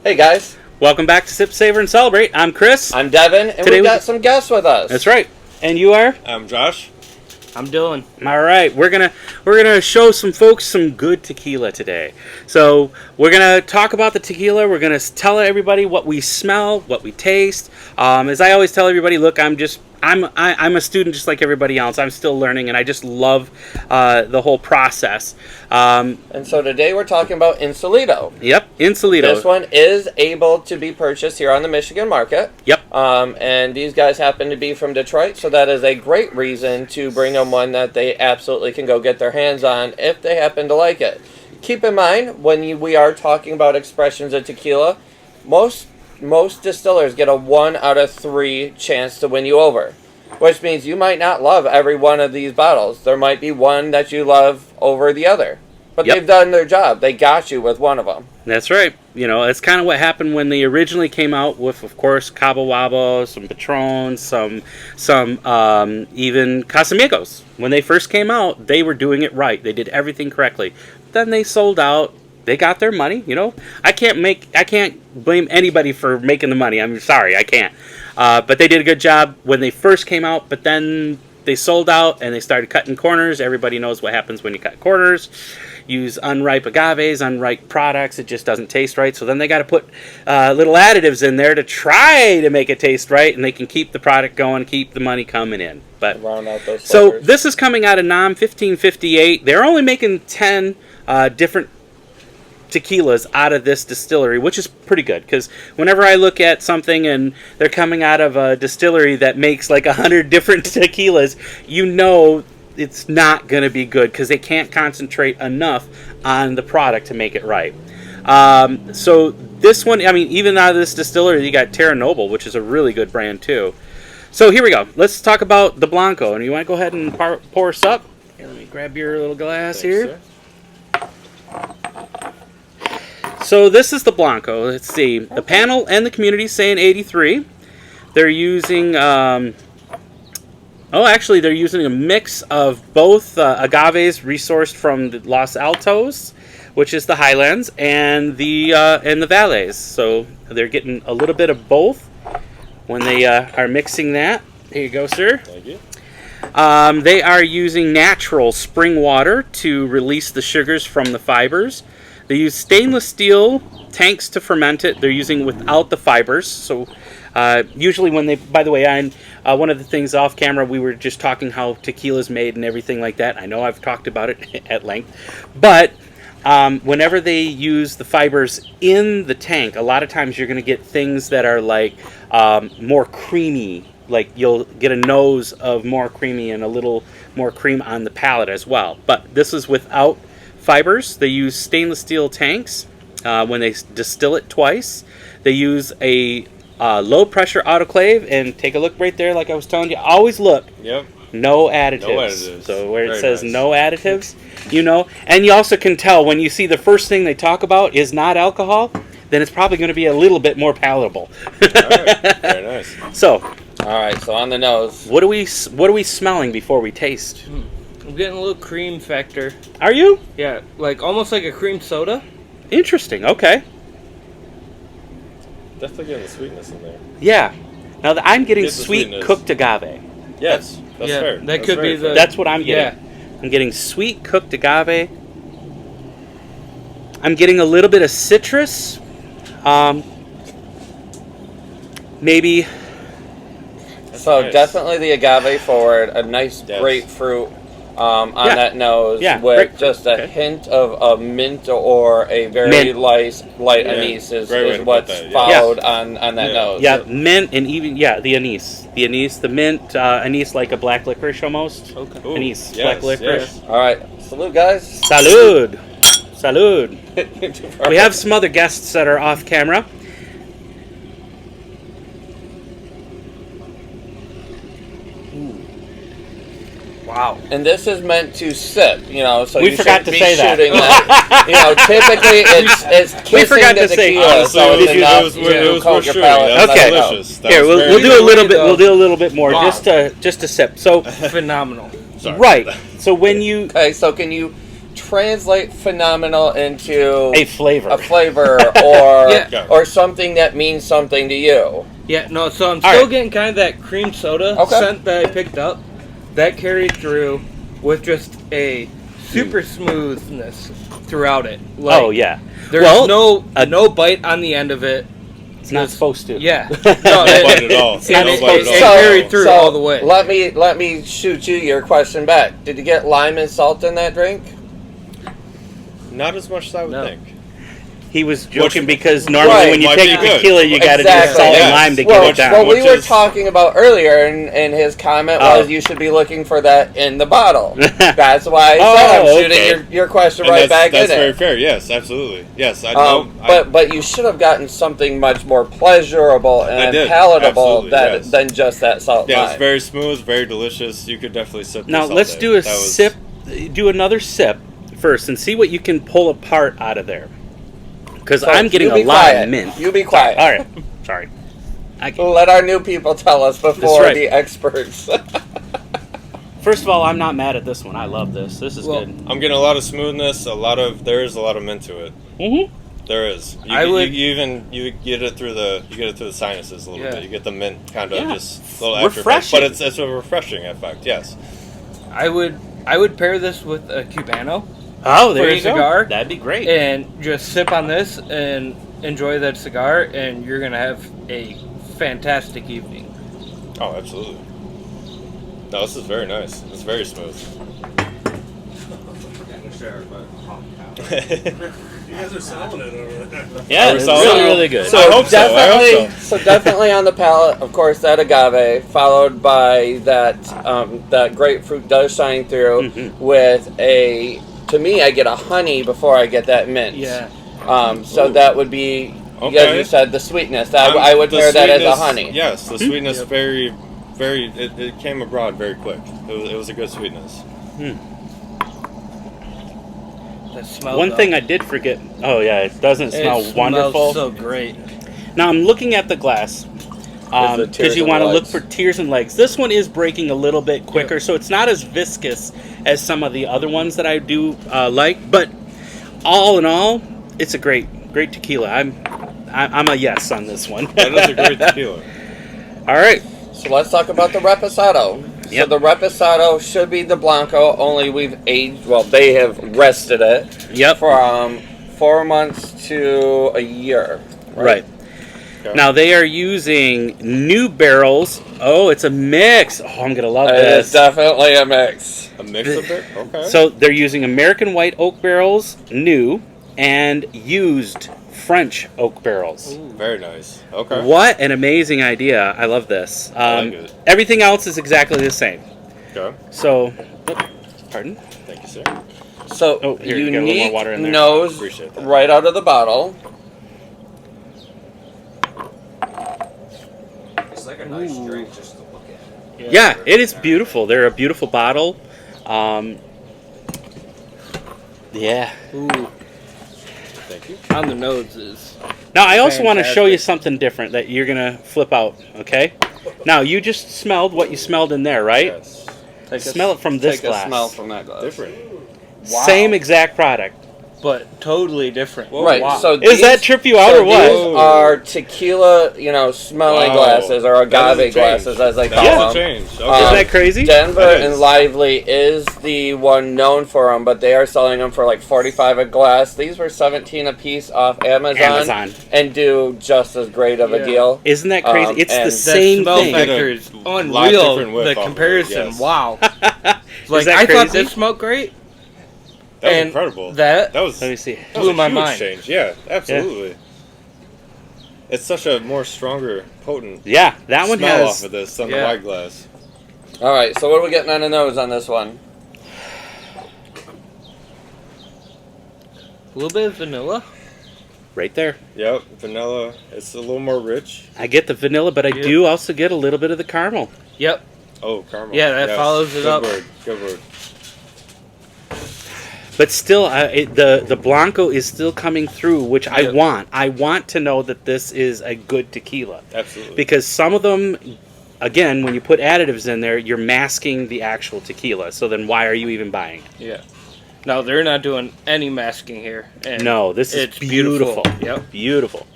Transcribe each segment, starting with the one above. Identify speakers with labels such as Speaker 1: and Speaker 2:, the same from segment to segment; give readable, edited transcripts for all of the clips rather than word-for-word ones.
Speaker 1: Hey guys,
Speaker 2: Welcome back to Sip, Savor, and Celebrate. I'm Chris.
Speaker 1: I'm Devin, and
Speaker 2: Today
Speaker 1: we've got some guests with us.
Speaker 2: That's right. And you are?
Speaker 3: I'm Josh.
Speaker 4: I'm Dylan.
Speaker 2: All right. We're gonna show some folks some good tequila today. So we're gonna talk about the tequila. We're gonna tell everybody what we smell, what we taste. As I always tell everybody, look, I'm a student just like everybody else. I'm still learning, and I just love the whole process.
Speaker 1: And so today we're talking about Insolito.
Speaker 2: Yep, Insolito.
Speaker 1: This one is able to be purchased here on the Michigan market.
Speaker 2: Yep.
Speaker 1: And these guys happen to be from Detroit, so that is a great reason to bring them one that they absolutely can go get their hands on if they happen to like it. Keep in mind, when we are talking about expressions of tequila, most distillers get a 1 out of 3 chance to win you over, which means you might not love every one of these bottles. There might be one that you love over the other, but
Speaker 2: Yep.
Speaker 1: they've done their job. They got you with one of them.
Speaker 2: That's right. You know, it's kind of what happened when they originally came out with, of course, Cabo Wabo, some Patron, some even Casamigos. When they first came out, they were doing it right. They did everything correctly. Then they sold out. They got their money. You know, I can't blame anybody for making the money. I'm sorry, I can't. But they did a good job when they first came out. But then they sold out and they started cutting corners. Everybody knows what happens when you cut corners. Use unripe agaves, unripe products. It just doesn't taste right. So then they got to put little additives in there to try to make it taste right, and they can keep the product going, keep the money coming in. But
Speaker 1: Round out those
Speaker 2: so
Speaker 1: flavors.
Speaker 2: this is coming out of NAM 1558. They're only making 10 different tequilas out of this distillery, which is pretty good, because whenever I look at something and they're coming out of a distillery that makes like 100 different tequilas, you know it's not going to be good because they can't concentrate enough on the product to make it right. So this one, I mean, even out of this distillery, you got Terra Noble, which is a really good brand too. So here we go. Let's talk about the Blanco. And you want to go ahead and pour us up? Here, let me grab your little glass here.
Speaker 3: Sir.
Speaker 2: So this is the Blanco. Let's see. The panel and the community saying 83. They're using, they're using a mix of both agaves resourced from the Los Altos, which is the highlands, and the valleys. So they're getting a little bit of both when they are mixing that. Here you go, sir.
Speaker 3: Thank you.
Speaker 2: They are using natural spring water to release the sugars from the fibers. They use stainless steel tanks to ferment it. They're using without the fibers. So usually when they, by the way, one of the things off camera, we were just talking how tequila is made and everything like that. I know I've talked about it at length. But whenever they use the fibers in the tank, a lot of times you're going to get things that are like more creamy. Like you'll get a nose of more creamy and a little more cream on the palate as well. But this is without fibers. They use stainless steel tanks when they distill it twice. They use a low pressure autoclave, and take a look right there, like I was telling you. Always look.
Speaker 3: Yep.
Speaker 2: No additives.
Speaker 3: No additives.
Speaker 2: So where it
Speaker 3: Very
Speaker 2: says
Speaker 3: nice.
Speaker 2: no additives, you know, and you also can tell when you see the first thing they talk about is not alcohol, then it's probably going to be a little bit more palatable.
Speaker 3: All right. Very nice.
Speaker 2: So,
Speaker 1: All right, so on the nose.
Speaker 2: what are we smelling before we taste?
Speaker 4: I'm getting a little cream factor.
Speaker 2: Are you?
Speaker 4: Yeah, like almost like a cream soda.
Speaker 2: Interesting. Okay.
Speaker 3: Definitely getting the sweetness in there.
Speaker 2: Yeah. Now I'm getting
Speaker 3: Get the
Speaker 2: sweet
Speaker 3: sweetness.
Speaker 2: cooked agave.
Speaker 3: Yes, that's
Speaker 4: yeah,
Speaker 3: fair.
Speaker 4: that
Speaker 3: That's
Speaker 4: could
Speaker 3: very
Speaker 4: be the-
Speaker 3: fair.
Speaker 2: That's what I'm getting. I'm getting sweet cooked agave. I'm getting a little bit of citrus. Maybe.
Speaker 1: So
Speaker 3: nice.
Speaker 1: definitely the agave forward, a nice
Speaker 3: Yes.
Speaker 1: grapefruit on
Speaker 2: Yeah.
Speaker 1: that nose,
Speaker 2: Yeah,
Speaker 1: with
Speaker 2: grapefruit,
Speaker 1: just a
Speaker 2: okay.
Speaker 1: hint of a mint or a very
Speaker 2: Mint.
Speaker 1: light
Speaker 3: Yeah,
Speaker 1: anise is
Speaker 3: great way to put
Speaker 1: what's
Speaker 3: that, yeah.
Speaker 1: followed on that
Speaker 3: Yeah.
Speaker 1: nose.
Speaker 2: Yeah, mint and even the anise, the mint, anise like a black licorice almost.
Speaker 4: Okay.
Speaker 3: Ooh,
Speaker 2: Anise,
Speaker 3: yes,
Speaker 2: black licorice.
Speaker 3: yes.
Speaker 1: All right, salute, guys.
Speaker 2: Salud, salud. We have some other guests that are off camera.
Speaker 4: Wow.
Speaker 1: And this is meant to sip, you know, so
Speaker 2: We
Speaker 1: you
Speaker 2: forgot
Speaker 1: should
Speaker 2: to
Speaker 1: be
Speaker 2: say that.
Speaker 1: shooting that. You know, typically it's kissing
Speaker 2: We forgot
Speaker 1: the
Speaker 2: to say-
Speaker 1: tequila,
Speaker 3: Honestly,
Speaker 1: so
Speaker 3: it
Speaker 1: it's
Speaker 3: was-
Speaker 1: enough
Speaker 3: it was
Speaker 1: to
Speaker 3: worth
Speaker 1: coat your
Speaker 3: shooting.
Speaker 1: palate.
Speaker 3: That was
Speaker 2: Okay.
Speaker 3: delicious. That
Speaker 2: Here,
Speaker 3: was
Speaker 2: we'll
Speaker 3: very
Speaker 2: do a
Speaker 3: good.
Speaker 2: little bit.
Speaker 4: though.
Speaker 2: We'll do a little bit more,
Speaker 4: Wow.
Speaker 2: just to sip. So,
Speaker 4: Phenomenal.
Speaker 3: Sorry.
Speaker 2: right. So when you
Speaker 1: Okay, so can you translate phenomenal into
Speaker 2: A flavor.
Speaker 1: a flavor or
Speaker 4: Yeah.
Speaker 1: or something that means something to you.
Speaker 4: Yeah, no, so I'm
Speaker 2: All
Speaker 4: still
Speaker 2: right.
Speaker 4: getting kind of that cream soda
Speaker 1: Okay.
Speaker 4: scent that I picked up. That carried through with just a super smoothness throughout it. Like,
Speaker 2: Oh, yeah.
Speaker 4: There's
Speaker 2: Well,
Speaker 4: no bite on the end of it.
Speaker 2: It's not supposed to.
Speaker 4: Yeah.
Speaker 3: No bite at all.
Speaker 2: It's not
Speaker 3: No
Speaker 4: it,
Speaker 3: bite
Speaker 4: it,
Speaker 3: at
Speaker 4: it
Speaker 3: all.
Speaker 4: carried through all the way.
Speaker 1: Let me shoot you your question back. Did you get lime and salt in that drink?
Speaker 3: Not as much as I would
Speaker 4: No.
Speaker 3: think.
Speaker 2: He was joking
Speaker 3: Which-
Speaker 2: because normally
Speaker 1: Right.
Speaker 2: when you
Speaker 3: Might
Speaker 2: take
Speaker 3: be good.
Speaker 2: tequila, you got to do
Speaker 1: Exactly.
Speaker 2: salt
Speaker 3: Yes.
Speaker 2: and lime to
Speaker 1: Well,
Speaker 2: get it down.
Speaker 1: what we
Speaker 3: Which
Speaker 1: were
Speaker 3: is-
Speaker 1: talking about earlier, and his comment was you should be looking for that in the bottle. That's why I said I'm
Speaker 2: Oh,
Speaker 1: shooting
Speaker 2: okay.
Speaker 1: your question
Speaker 3: And
Speaker 1: right back
Speaker 3: that's
Speaker 1: in
Speaker 3: very
Speaker 1: it.
Speaker 3: fair. Yes, absolutely. Yes, I know.
Speaker 1: But you should have gotten something much more pleasurable and
Speaker 3: did.
Speaker 1: palatable
Speaker 3: Absolutely, yes.
Speaker 1: than just that salt
Speaker 3: yeah,
Speaker 1: lime.
Speaker 3: it's very smooth, very delicious. You could definitely sip
Speaker 2: Now
Speaker 3: this all
Speaker 2: let's
Speaker 3: day.
Speaker 2: do a
Speaker 3: That was-
Speaker 2: sip. Do another sip first and see what you can pull apart out of there. Because
Speaker 1: So,
Speaker 2: I'm getting
Speaker 1: you
Speaker 2: a
Speaker 1: be
Speaker 2: lot
Speaker 1: quiet.
Speaker 2: of mint.
Speaker 1: You be quiet.
Speaker 2: All right. Sorry.
Speaker 1: Let our new people tell us before
Speaker 2: That's right.
Speaker 1: the experts.
Speaker 2: First of all, I'm not mad at this one. I love this. This is
Speaker 4: Well,
Speaker 2: good.
Speaker 3: I'm getting a lot of smoothness. There is a lot of mint to it.
Speaker 2: Mm-hmm.
Speaker 3: There is. You get it through the sinuses a little
Speaker 4: Yeah.
Speaker 3: bit. You get the mint kind of
Speaker 2: Yeah.
Speaker 3: just a little aftertaste,
Speaker 2: Refreshing.
Speaker 3: but it's a refreshing effect. Yes.
Speaker 4: I would pair this with a Cubano
Speaker 2: Oh, there
Speaker 4: For a
Speaker 2: you go.
Speaker 4: cigar?
Speaker 2: That'd be great.
Speaker 4: and just sip on this and enjoy that cigar, and you're gonna have a fantastic evening.
Speaker 3: Oh, absolutely. No, this is very nice. It's very smooth.
Speaker 5: You guys are selling it over there.
Speaker 2: Yeah,
Speaker 3: Are we
Speaker 2: it's
Speaker 3: solid?
Speaker 2: really, really good.
Speaker 3: So- I hope so.
Speaker 1: Definitely, so definitely on the palate, of course, that agave, followed by that that grapefruit does shine through
Speaker 2: Mhm.
Speaker 1: with a. To me, I get a honey before I get that mint.
Speaker 4: Yeah.
Speaker 1: So
Speaker 3: Ooh.
Speaker 1: that would be. As
Speaker 3: Okay.
Speaker 1: you said, the sweetness. I would
Speaker 3: The
Speaker 1: pair that as a
Speaker 3: sweetness-
Speaker 1: honey.
Speaker 3: Yes, the sweetness
Speaker 4: Yep.
Speaker 3: very, very. It came abroad very quick. It was a good sweetness.
Speaker 4: That smell.
Speaker 2: One
Speaker 4: though.
Speaker 2: thing I did forget. Oh yeah, it doesn't
Speaker 4: It
Speaker 2: smell
Speaker 4: smells
Speaker 2: wonderful.
Speaker 4: so great.
Speaker 2: Now I'm looking at the glass
Speaker 1: There's the
Speaker 2: because
Speaker 1: tears
Speaker 2: you
Speaker 1: and
Speaker 2: want to look
Speaker 1: legs.
Speaker 2: for tears and legs. This one is breaking a little bit quicker, so it's not as viscous as some of the other ones that I do like. But all in all, it's a great tequila. I'm a yes on this one.
Speaker 3: That is a great tequila.
Speaker 2: All right.
Speaker 1: So let's talk about the Reposado.
Speaker 2: Yep.
Speaker 1: So the Reposado should be the Blanco, only we've aged, well, they have rested it
Speaker 2: Yep.
Speaker 1: from 4 months to a year.
Speaker 2: Right.
Speaker 3: Okay.
Speaker 2: Now they are using new barrels. Oh, it's a mix. Oh, I'm gonna love
Speaker 1: It
Speaker 2: this.
Speaker 1: is definitely a mix.
Speaker 3: A mix of it. Okay.
Speaker 2: So they're using American white oak barrels, new, and used French oak barrels.
Speaker 3: very nice. Okay.
Speaker 2: What an amazing idea. I love this.
Speaker 3: I like it.
Speaker 2: Everything else is exactly the same.
Speaker 3: Okay.
Speaker 2: So, pardon?
Speaker 3: Thank you, sir.
Speaker 1: So
Speaker 2: Oh, here, you got a little more
Speaker 1: unique
Speaker 2: water in there.
Speaker 1: nose
Speaker 3: Appreciate that.
Speaker 1: right out of the bottle.
Speaker 5: It's like a nice drink just to look at.
Speaker 2: Yeah, it is beautiful. They're a beautiful bottle. Yeah.
Speaker 4: Ooh,
Speaker 3: Thank you.
Speaker 4: on the nose is.
Speaker 2: Now, I also want to show you
Speaker 4: Fantastic.
Speaker 2: something different that you're going to flip out, okay? Now, you just smelled what you smelled in there, right?
Speaker 3: Yes.
Speaker 2: Smell it from this
Speaker 1: take
Speaker 2: glass.
Speaker 1: a smell from that glass.
Speaker 3: Different.
Speaker 4: Wow.
Speaker 2: Same exact product.
Speaker 4: But totally different.
Speaker 1: Right.
Speaker 4: Wow.
Speaker 1: So
Speaker 2: Does that trip you out
Speaker 1: so
Speaker 2: or what?
Speaker 1: These are tequila, smelling
Speaker 3: Wow.
Speaker 1: glasses or
Speaker 3: That is a
Speaker 1: agave glasses,
Speaker 3: change.
Speaker 1: as they
Speaker 3: That
Speaker 1: call
Speaker 3: is
Speaker 1: them.
Speaker 3: a change. Okay.
Speaker 2: Isn't that crazy?
Speaker 1: Denver
Speaker 3: That is.
Speaker 1: and Lively is the one known for them, but they are selling them for like $45 a glass. These were $17 a piece off
Speaker 2: Amazon.
Speaker 1: and do just as great of a
Speaker 4: Yeah.
Speaker 1: deal.
Speaker 2: Isn't that crazy? It's
Speaker 1: and
Speaker 2: the
Speaker 1: that
Speaker 2: same
Speaker 4: smell
Speaker 2: thing.
Speaker 4: factor is
Speaker 3: Get a lot
Speaker 4: unreal.
Speaker 3: different whiff
Speaker 4: The
Speaker 3: off of it,
Speaker 4: comparison,
Speaker 3: yes.
Speaker 4: wow.
Speaker 2: Is
Speaker 4: Like
Speaker 2: that
Speaker 4: I thought
Speaker 2: crazy?
Speaker 4: this smelled great.
Speaker 3: That was
Speaker 4: and
Speaker 3: incredible.
Speaker 4: that-
Speaker 3: That was
Speaker 2: Let me see.
Speaker 3: that was
Speaker 4: blew
Speaker 3: a
Speaker 4: my
Speaker 3: huge
Speaker 4: mind.
Speaker 3: change. Yeah, absolutely. It's such a more stronger, potent
Speaker 2: Yeah, that one
Speaker 3: smell
Speaker 2: has.
Speaker 3: off of this than
Speaker 4: Yeah.
Speaker 3: the white glass.
Speaker 1: All right, so what are we getting on the nose on this one?
Speaker 4: A little bit of vanilla.
Speaker 2: Right there.
Speaker 3: Yep, vanilla. It's a little more rich.
Speaker 2: I get the vanilla, but I
Speaker 4: Yeah.
Speaker 2: do also get a little bit of the caramel.
Speaker 4: Yep.
Speaker 3: Oh, caramel.
Speaker 4: Yeah, that follows it
Speaker 3: Good
Speaker 4: up.
Speaker 3: Word. Good word.
Speaker 2: But still, the Blanco is still coming through, which I
Speaker 4: Yep.
Speaker 2: want. I want to know that this is a good tequila.
Speaker 3: Absolutely.
Speaker 2: Because some of them, again, when you put additives in there, you're masking the actual tequila. So then why are you even buying it?
Speaker 4: Yeah. No, they're not doing any masking here. And
Speaker 2: No, this is
Speaker 4: it's
Speaker 2: beautiful.
Speaker 4: Yep.
Speaker 2: Beautiful.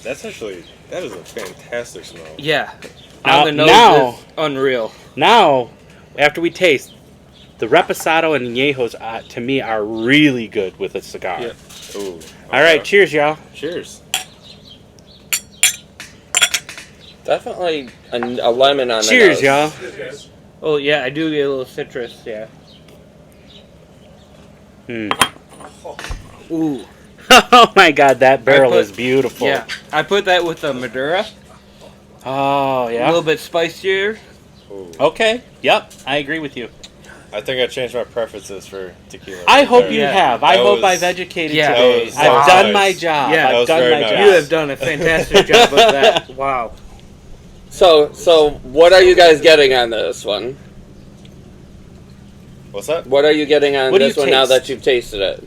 Speaker 3: That is a fantastic smell.
Speaker 4: Yeah.
Speaker 2: Now-
Speaker 4: On the nose
Speaker 2: now-
Speaker 4: is unreal.
Speaker 2: Now, after we taste, the Reposado and Añejos, to me, are really good with a cigar.
Speaker 4: Yep.
Speaker 3: Ooh.
Speaker 2: All right, cheers, y'all.
Speaker 3: Cheers.
Speaker 1: Definitely a lemon on the
Speaker 2: Cheers,
Speaker 1: nose.
Speaker 2: y'all.
Speaker 4: Oh, yeah, I do get a little citrus, yeah. Ooh.
Speaker 2: Oh my God, that barrel
Speaker 4: put-
Speaker 2: is beautiful.
Speaker 4: Yeah. I put that with the Madura.
Speaker 2: Oh
Speaker 4: A
Speaker 2: yeah.
Speaker 4: little bit spicier.
Speaker 3: Ooh.
Speaker 2: Okay. Yep, I agree with you.
Speaker 3: I think I changed my preferences for tequila.
Speaker 2: I hope
Speaker 3: There.
Speaker 2: you
Speaker 4: Yeah.
Speaker 2: have. I
Speaker 3: That
Speaker 2: hope
Speaker 3: was-
Speaker 2: I've educated
Speaker 4: Yeah.
Speaker 2: today.
Speaker 3: That was
Speaker 2: I've
Speaker 3: so
Speaker 2: done my
Speaker 3: nice.
Speaker 2: job.
Speaker 4: Yeah. That
Speaker 2: I've
Speaker 3: was
Speaker 2: done
Speaker 3: very
Speaker 2: my
Speaker 3: nice.
Speaker 2: job.
Speaker 4: You have done a fantastic job of that. Wow.
Speaker 1: So what are you guys getting on this one?
Speaker 3: What's that?
Speaker 1: What are you getting on
Speaker 2: What do
Speaker 1: this
Speaker 2: you
Speaker 1: one now
Speaker 2: taste?
Speaker 1: that you've tasted it?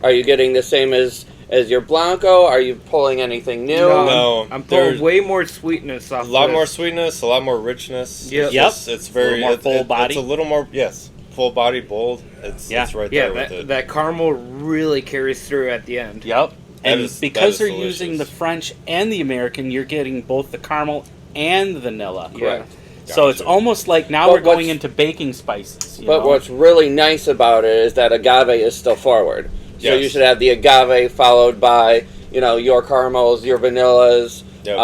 Speaker 1: Are you getting the same as your Blanco? Are you pulling anything new?
Speaker 3: No,
Speaker 4: I'm pulling
Speaker 3: there's
Speaker 4: way more sweetness off
Speaker 3: a lot
Speaker 4: this.
Speaker 3: more sweetness, a lot more richness.
Speaker 4: Yep.
Speaker 3: It's
Speaker 2: Yep.
Speaker 3: just- it's very
Speaker 2: more full body.
Speaker 3: It's a little more, yes, full body, bold. It's
Speaker 2: Yeah.
Speaker 3: it's right
Speaker 4: Yeah,
Speaker 3: there with it.
Speaker 4: that caramel really carries through at the end.
Speaker 2: Yep. And
Speaker 3: is-
Speaker 2: because
Speaker 3: that
Speaker 2: they're
Speaker 3: is
Speaker 2: using the
Speaker 3: delicious.
Speaker 2: French and the American, you're getting both the caramel and the vanilla.
Speaker 1: Correct.
Speaker 2: So it's
Speaker 3: Gotcha.
Speaker 2: almost like now
Speaker 1: But
Speaker 2: we're going
Speaker 1: what's-
Speaker 2: into baking spices. You
Speaker 1: But
Speaker 2: know?
Speaker 1: what's really nice about it is that agave is still forward. So
Speaker 3: Yes.
Speaker 1: you should have the agave followed by, your caramels, your vanillas.
Speaker 3: Yep.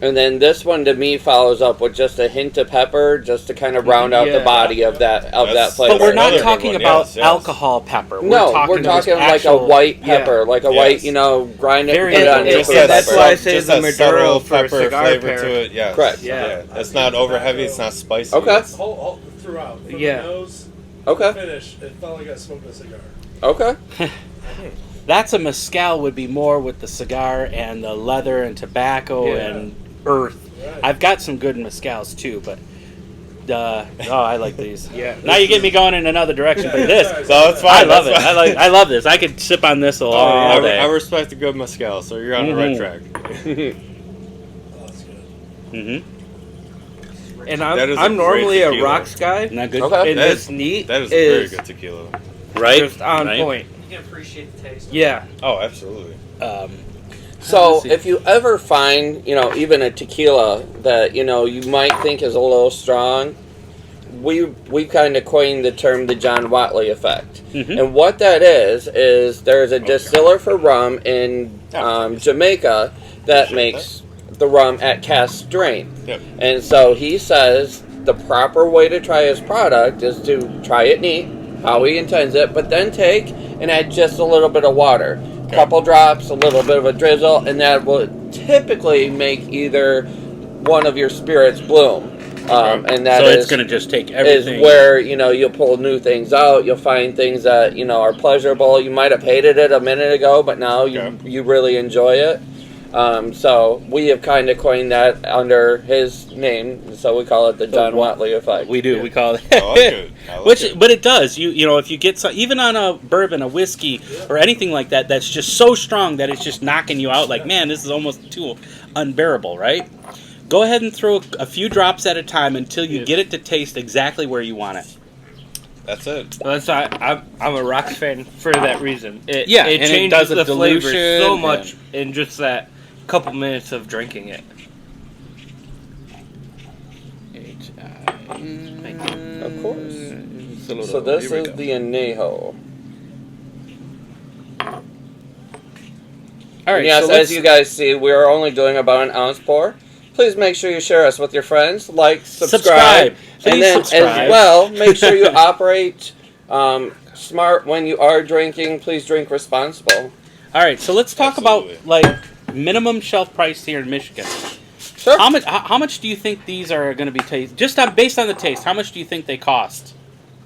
Speaker 1: And then this one to me follows up with just a hint of pepper just to kind of round out the
Speaker 4: Yeah.
Speaker 1: body of that
Speaker 3: That's-
Speaker 1: flavor.
Speaker 2: But we're not
Speaker 3: Another good
Speaker 2: talking
Speaker 3: one,
Speaker 2: about
Speaker 3: yes, yes.
Speaker 2: alcohol pepper.
Speaker 1: No, we're
Speaker 2: those
Speaker 1: talking like a
Speaker 2: actual-
Speaker 1: white pepper,
Speaker 4: yeah.
Speaker 1: like a
Speaker 3: Yes.
Speaker 1: white, grind it,
Speaker 2: Very
Speaker 1: put it on
Speaker 2: good.
Speaker 1: your
Speaker 3: Just
Speaker 1: food
Speaker 3: that
Speaker 4: that's
Speaker 1: pepper.
Speaker 4: why I say
Speaker 3: just
Speaker 4: the
Speaker 3: that
Speaker 4: Maduro
Speaker 3: subtle
Speaker 4: for a
Speaker 3: pepper
Speaker 4: cigar
Speaker 3: flavor
Speaker 4: pair.
Speaker 3: to it. Yes.
Speaker 1: Correct.
Speaker 4: Yeah.
Speaker 3: It's not over heavy. It's not spicy.
Speaker 1: Okay.
Speaker 3: It's-
Speaker 5: All throughout. From
Speaker 4: Yeah.
Speaker 5: the nose
Speaker 1: Okay.
Speaker 5: to finish, it felt like I smoked a cigar.
Speaker 1: Okay.
Speaker 2: That's a mezcal would be more with the cigar and the leather and tobacco
Speaker 4: Yeah.
Speaker 2: and earth.
Speaker 5: Right.
Speaker 2: I've got some good mezcals too, but I like these.
Speaker 4: Yeah.
Speaker 2: Now you get me going in another direction, but this
Speaker 3: So it's
Speaker 2: I
Speaker 3: fine.
Speaker 2: love it.
Speaker 3: that's fine.
Speaker 2: I love this. I could sip on this all
Speaker 3: I
Speaker 2: day.
Speaker 3: respect a good mezcal, so you're on the right
Speaker 2: Mhm.
Speaker 3: track.
Speaker 5: Oh, that's good.
Speaker 4: And
Speaker 3: That is a
Speaker 4: I'm normally
Speaker 3: great
Speaker 4: a
Speaker 3: tequila.
Speaker 4: rocks guy,
Speaker 2: Isn't that good?
Speaker 1: Okay.
Speaker 4: and
Speaker 3: That
Speaker 4: this
Speaker 3: is-
Speaker 4: neat
Speaker 3: That is a very
Speaker 4: is
Speaker 3: good tequila.
Speaker 2: Right?
Speaker 4: just on
Speaker 2: Right?
Speaker 4: point.
Speaker 6: You can appreciate the taste.
Speaker 4: Yeah.
Speaker 3: Oh, absolutely.
Speaker 1: So
Speaker 2: Let's see.
Speaker 1: if you ever find, even a tequila that, you might think is a little strong, we kind of coined the term the John Watley effect.
Speaker 2: Mhm.
Speaker 1: And what that is there's a distiller for rum in Jamaica that
Speaker 3: Appreciate
Speaker 1: makes the rum at cask strength.
Speaker 3: Yep.
Speaker 1: And so he says the proper way to try his product is to try it neat, how he intends it, but then take and add just a little bit of water.
Speaker 3: Okay.
Speaker 1: Couple drops, a little bit of a drizzle, and that will typically make either one of your spirits bloom. And that
Speaker 2: So
Speaker 1: is
Speaker 2: it's going to just take
Speaker 1: is
Speaker 2: everything.
Speaker 1: where, you'll pull new things out. You'll find things that, are pleasurable. You might have hated it a minute ago, but now
Speaker 3: Okay.
Speaker 1: you really enjoy it. So we have kind of coined that under his name, so we call it the John Watley effect.
Speaker 2: we do. We call it.
Speaker 3: I like it. I like
Speaker 2: Which,
Speaker 3: it.
Speaker 2: but it does. If you get some, even on a bourbon, a whiskey, or anything like that, that's just so strong that it's just knocking you out. Like, man, this is almost too unbearable, right? Go ahead and throw a few drops at a time until you get it to taste exactly where you want it.
Speaker 3: That's it.
Speaker 4: That's why I'm a rocks fan for that reason. It
Speaker 2: Yeah,
Speaker 4: it
Speaker 2: and it
Speaker 4: changes
Speaker 2: does a
Speaker 4: the flavor
Speaker 2: dilution
Speaker 4: so
Speaker 2: and-
Speaker 4: much in just that couple minutes of drinking it.
Speaker 1: Of course. So this is the Añejo.
Speaker 2: All right.
Speaker 1: Yes,
Speaker 2: so
Speaker 1: as
Speaker 2: let's-
Speaker 1: you guys see, we are only doing about an ounce pour. Please make sure you share us with your friends, like, subscribe,
Speaker 2: Please
Speaker 1: and then
Speaker 2: subscribe.
Speaker 1: as well, make sure you operate smart when you are drinking. Please drink responsible.
Speaker 2: All right. So let's talk
Speaker 3: Absolutely.
Speaker 2: about like minimum shelf price here in Michigan.
Speaker 1: Sure.
Speaker 2: How much do you think these are going to be taste? Just based on the taste, how much do you think they cost?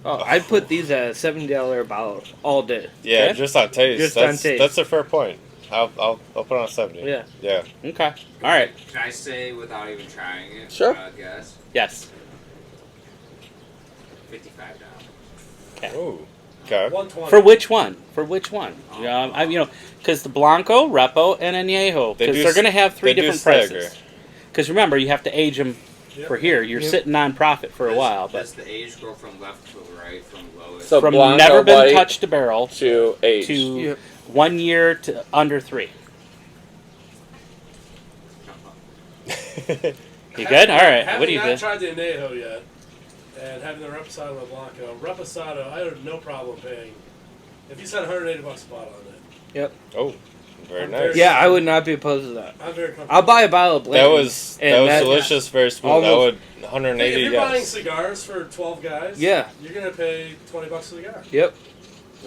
Speaker 4: Oh, I'd put these at a $70 bottle all day.
Speaker 3: Yeah,
Speaker 2: Okay.
Speaker 3: just on taste.
Speaker 4: Just on
Speaker 3: that's
Speaker 4: taste.
Speaker 3: That's a fair point. I'll put on a 70.
Speaker 4: Yeah.
Speaker 3: Yeah.
Speaker 2: Okay. All right.
Speaker 6: Can I say without even trying it?
Speaker 1: Sure.
Speaker 6: Guess
Speaker 2: Yes.
Speaker 6: $55.
Speaker 3: Ooh. Okay.
Speaker 5: 120.
Speaker 2: For which one? For which one? Because the Blanco, Repo, and Añejo,
Speaker 3: They
Speaker 2: because
Speaker 3: do
Speaker 2: they're going to have three
Speaker 3: they do
Speaker 2: different
Speaker 3: stagger.
Speaker 2: prices. Because remember, you have to age them for here. You're sitting on profit for a while, but
Speaker 6: Does the age go from left to right, from lowest?
Speaker 1: So
Speaker 2: from
Speaker 1: Blanco
Speaker 2: never been
Speaker 1: white
Speaker 2: touched to barrel
Speaker 1: to age.
Speaker 2: to 1 year to under 3. You good? All right.
Speaker 5: Having
Speaker 2: What do you
Speaker 5: not
Speaker 2: think?
Speaker 5: tried the Añejo yet, and having the Reposado Blanco, Reposado, I have no problem paying. If you said $180 a bottle on it,
Speaker 4: Yep.
Speaker 3: Oh, very
Speaker 5: I'm
Speaker 3: nice.
Speaker 5: very-
Speaker 4: Yeah, I would not be opposed to that.
Speaker 5: I'm very comfortable.
Speaker 4: I'll buy a bottle of
Speaker 3: That
Speaker 4: Blanton.
Speaker 3: was
Speaker 4: and
Speaker 3: delicious, very smooth.
Speaker 4: almost-
Speaker 3: I would
Speaker 5: If
Speaker 3: 180.
Speaker 5: you're buying
Speaker 3: Yes.
Speaker 5: cigars for 12 guys,
Speaker 4: Yeah.
Speaker 5: you're gonna pay $20 a cigar.
Speaker 4: Yep.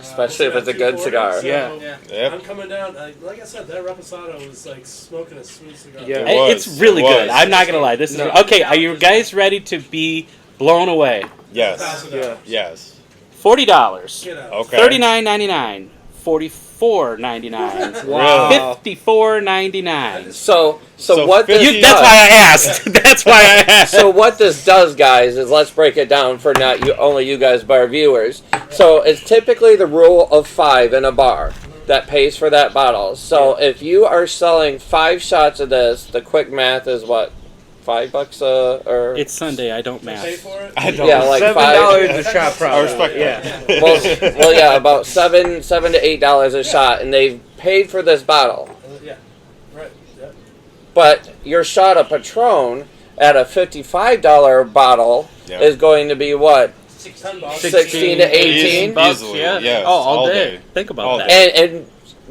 Speaker 1: Especially if it's a good
Speaker 5: 240,
Speaker 1: cigar.
Speaker 5: So
Speaker 4: Yeah.
Speaker 3: Yep.
Speaker 5: I'm coming down. Like I said, that Reposado was like smoking a smooth cigar.
Speaker 4: Yeah.
Speaker 3: It was.
Speaker 2: It's really
Speaker 3: It was.
Speaker 2: good. I'm not gonna lie. This is
Speaker 4: No.
Speaker 2: okay. Are you guys ready to be blown away?
Speaker 3: Yes.
Speaker 5: $1,000.
Speaker 3: Yes.
Speaker 2: $40,
Speaker 5: Get out.
Speaker 3: Okay.
Speaker 2: $39.99, $44.99,
Speaker 4: Wow.
Speaker 2: $54.99.
Speaker 1: So
Speaker 3: So
Speaker 1: what this
Speaker 3: 50
Speaker 2: That's
Speaker 1: does,
Speaker 2: why I asked. That's why I asked.
Speaker 1: so what this does, guys, is let's break it down for not you only you guys but our viewers. So it's typically the rule of 5 in a bar that pays for that bottle. So if you are selling 5 shots of this, the quick math is what, $5 or
Speaker 2: It's Sunday. I don't
Speaker 5: Pay
Speaker 2: math.
Speaker 5: for it.
Speaker 3: I don't.
Speaker 1: Yeah, like
Speaker 4: $7 a shot,
Speaker 3: I
Speaker 4: probably.
Speaker 3: respect
Speaker 4: Yeah.
Speaker 3: that.
Speaker 1: well, yeah, about seven to $8 a shot, and they've paid for this bottle.
Speaker 5: Yeah. Right. Yeah.
Speaker 1: But your shot of Patron at a $55 bottle
Speaker 3: Yeah.
Speaker 1: is going to be what?
Speaker 5: $10.
Speaker 1: 16 to 18
Speaker 4: bucks,
Speaker 3: Easily,
Speaker 4: yeah.
Speaker 3: yes,
Speaker 4: Oh, all day.
Speaker 2: Think about
Speaker 3: All
Speaker 2: that.
Speaker 3: day.
Speaker 1: And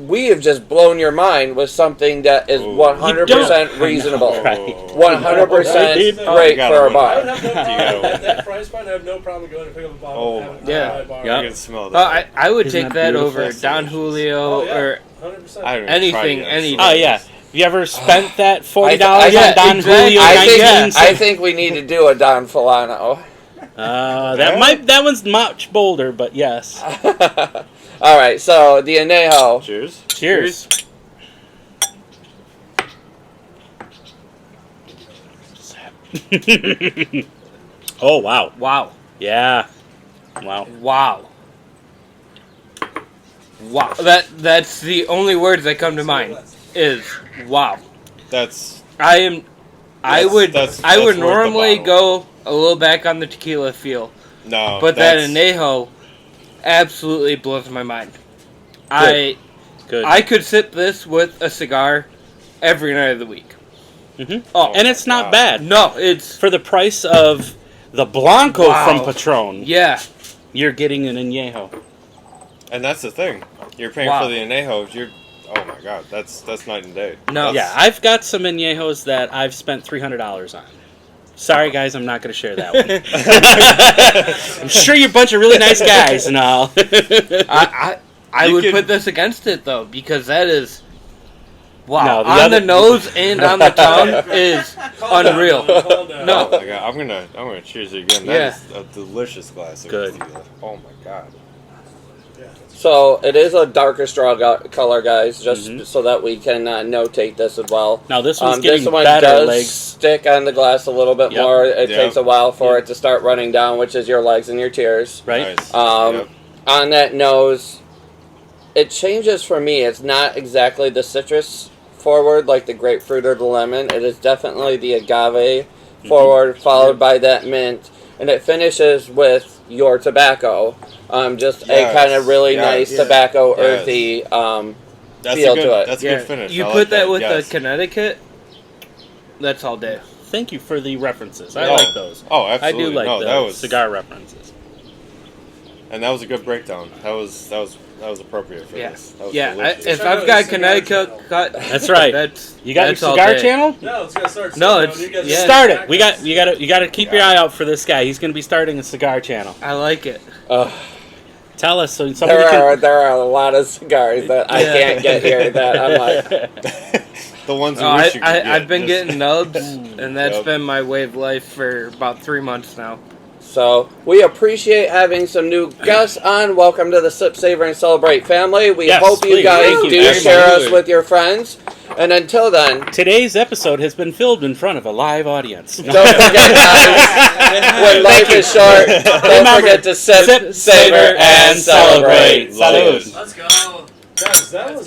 Speaker 1: we have just blown your mind with something that is
Speaker 3: Ooh.
Speaker 1: 100% reasonable.
Speaker 2: Right.
Speaker 1: 100%
Speaker 3: Oh,
Speaker 1: great
Speaker 3: you gotta
Speaker 1: for a
Speaker 3: win.
Speaker 5: I
Speaker 1: bar.
Speaker 5: would have no problem
Speaker 3: gotta-
Speaker 5: at that price point. I have no problem going to pick up a bottle.
Speaker 3: Oh
Speaker 5: and have it
Speaker 3: my
Speaker 4: Yeah.
Speaker 5: at my bar.
Speaker 2: Yeah.
Speaker 3: You can smell that.
Speaker 4: I would
Speaker 2: Isn't
Speaker 4: take
Speaker 2: that
Speaker 4: that
Speaker 2: beautiful?
Speaker 4: over Don Julio
Speaker 5: Oh, yeah.
Speaker 4: or
Speaker 5: 100%.
Speaker 3: I haven't even
Speaker 4: anything,
Speaker 3: tried it yet,
Speaker 4: any
Speaker 3: so-
Speaker 2: Oh yeah. Have you ever spent that $40
Speaker 1: I-
Speaker 2: on Don
Speaker 4: exactly.
Speaker 2: Julio?
Speaker 1: I think we need to do a Don Fulano.
Speaker 2: That one's much bolder, but yes.
Speaker 1: All right, so the Añejo.
Speaker 3: Cheers.
Speaker 2: Cheers. Oh wow.
Speaker 4: wow,
Speaker 2: Yeah. Wow.
Speaker 4: wow, wow. That's the only words that come to mind is wow.
Speaker 3: That's
Speaker 4: I would
Speaker 3: that's
Speaker 4: I would
Speaker 3: worth the
Speaker 4: normally
Speaker 3: bottle.
Speaker 4: go a little back on the tequila feel,
Speaker 3: no.
Speaker 4: but that
Speaker 3: that's-
Speaker 4: Añejo absolutely blows my mind.
Speaker 2: Good.
Speaker 4: I could sip this with a cigar every night of the week.
Speaker 2: Mhm.
Speaker 4: Oh,
Speaker 2: And it's not
Speaker 3: God.
Speaker 2: bad.
Speaker 4: no, it's
Speaker 2: For the price of the Blanco
Speaker 4: Wow.
Speaker 2: from Patron,
Speaker 4: yeah.
Speaker 2: you're getting an Añejo.
Speaker 3: And that's the thing. You're paying
Speaker 4: Wow.
Speaker 3: for the Añejo. You're. Oh my God. That's night and day.
Speaker 4: No.
Speaker 2: Yeah, I've got some Añejos that I've spent $300 on. Sorry, guys, I'm not going to share that one. I'm sure you're a bunch of really nice guys and all.
Speaker 4: I
Speaker 3: You
Speaker 4: would
Speaker 3: could-
Speaker 4: put this against it though because that is wow
Speaker 2: No, the
Speaker 4: on
Speaker 2: other-
Speaker 4: the nose and on the tongue is
Speaker 5: Calm down,
Speaker 4: unreal.
Speaker 5: man, calm down.
Speaker 4: No.
Speaker 3: Oh my God. I'm gonna cheers it again.
Speaker 4: Yeah.
Speaker 3: That is a delicious glass of
Speaker 2: Good.
Speaker 3: tequila. Oh my God.
Speaker 1: So it is a darker straw color, guys, just
Speaker 2: Mhm.
Speaker 1: so that we can notate this as well.
Speaker 2: Now this one's getting
Speaker 1: this one
Speaker 2: better,
Speaker 1: does
Speaker 2: legs.
Speaker 1: stick on the glass a little bit
Speaker 2: Yep.
Speaker 1: more. It
Speaker 3: Yep.
Speaker 1: takes a while for it to start running down, which is your legs and your tears.
Speaker 2: Right?
Speaker 3: Nice. Yep.
Speaker 1: On that nose, it changes for me. It's not exactly the citrus forward like the grapefruit or the lemon. It is definitely the agave forward, followed by that mint, and it finishes with your tobacco. Just
Speaker 3: Yes.
Speaker 1: a kind of really
Speaker 3: Yes.
Speaker 1: nice
Speaker 5: Yeah.
Speaker 1: tobacco,
Speaker 3: Yes.
Speaker 1: earthy.
Speaker 3: That's
Speaker 1: feel
Speaker 3: a good.
Speaker 1: to it.
Speaker 3: That's a
Speaker 4: Yeah,
Speaker 3: good finish.
Speaker 4: you
Speaker 3: I
Speaker 4: put
Speaker 3: like
Speaker 4: that with
Speaker 3: yes.
Speaker 4: the Connecticut. That's all day.
Speaker 2: Thank you for the references. I
Speaker 3: Oh.
Speaker 2: like those.
Speaker 3: Oh,
Speaker 2: I
Speaker 3: absolutely.
Speaker 2: do like
Speaker 3: no,
Speaker 2: the
Speaker 3: that was
Speaker 2: cigar references.
Speaker 3: And that was a good breakdown. That was appropriate for
Speaker 4: Yeah,
Speaker 3: this. That was
Speaker 4: yeah.
Speaker 3: delicious.
Speaker 4: If
Speaker 5: Check out
Speaker 4: I've
Speaker 5: the
Speaker 4: got
Speaker 5: cigar
Speaker 4: Connecticut
Speaker 5: channel.
Speaker 4: cut,
Speaker 2: That's right.
Speaker 4: That's
Speaker 2: You got your
Speaker 4: that's all
Speaker 2: cigar
Speaker 4: day.
Speaker 2: channel?
Speaker 5: No, it's gonna start.
Speaker 4: No,
Speaker 5: soon,
Speaker 4: it's-
Speaker 5: you guys
Speaker 4: yeah.
Speaker 2: Start it. You got to keep your eye out for this guy. He's going to be starting a cigar channel.
Speaker 4: I like it.
Speaker 2: Tell us so somebody
Speaker 1: There are a lot of cigars that I
Speaker 4: Yeah.
Speaker 1: can't get here that I'm like,
Speaker 2: can.
Speaker 3: The ones you
Speaker 4: Oh,
Speaker 3: wish you could get.
Speaker 4: I've been
Speaker 3: Just-
Speaker 4: getting nubs, and that's
Speaker 3: Yep.
Speaker 4: been my way of life for about 3 months now.
Speaker 1: so we appreciate having some new guests on. Welcome to the Sip, Savor, and Celebrate family. We
Speaker 2: Yes,
Speaker 1: hope you
Speaker 2: please.
Speaker 1: guys
Speaker 2: Thank you
Speaker 1: do
Speaker 2: very
Speaker 1: share
Speaker 3: much.
Speaker 1: us with your friends. And until then,
Speaker 2: Today's episode has been filmed in front of a live audience.
Speaker 1: don't forget, guys, when life is short, don't
Speaker 2: Remember,
Speaker 1: forget to sip, savor, and celebrate.
Speaker 2: Salud.
Speaker 6: Let's go.
Speaker 5: Guys, that was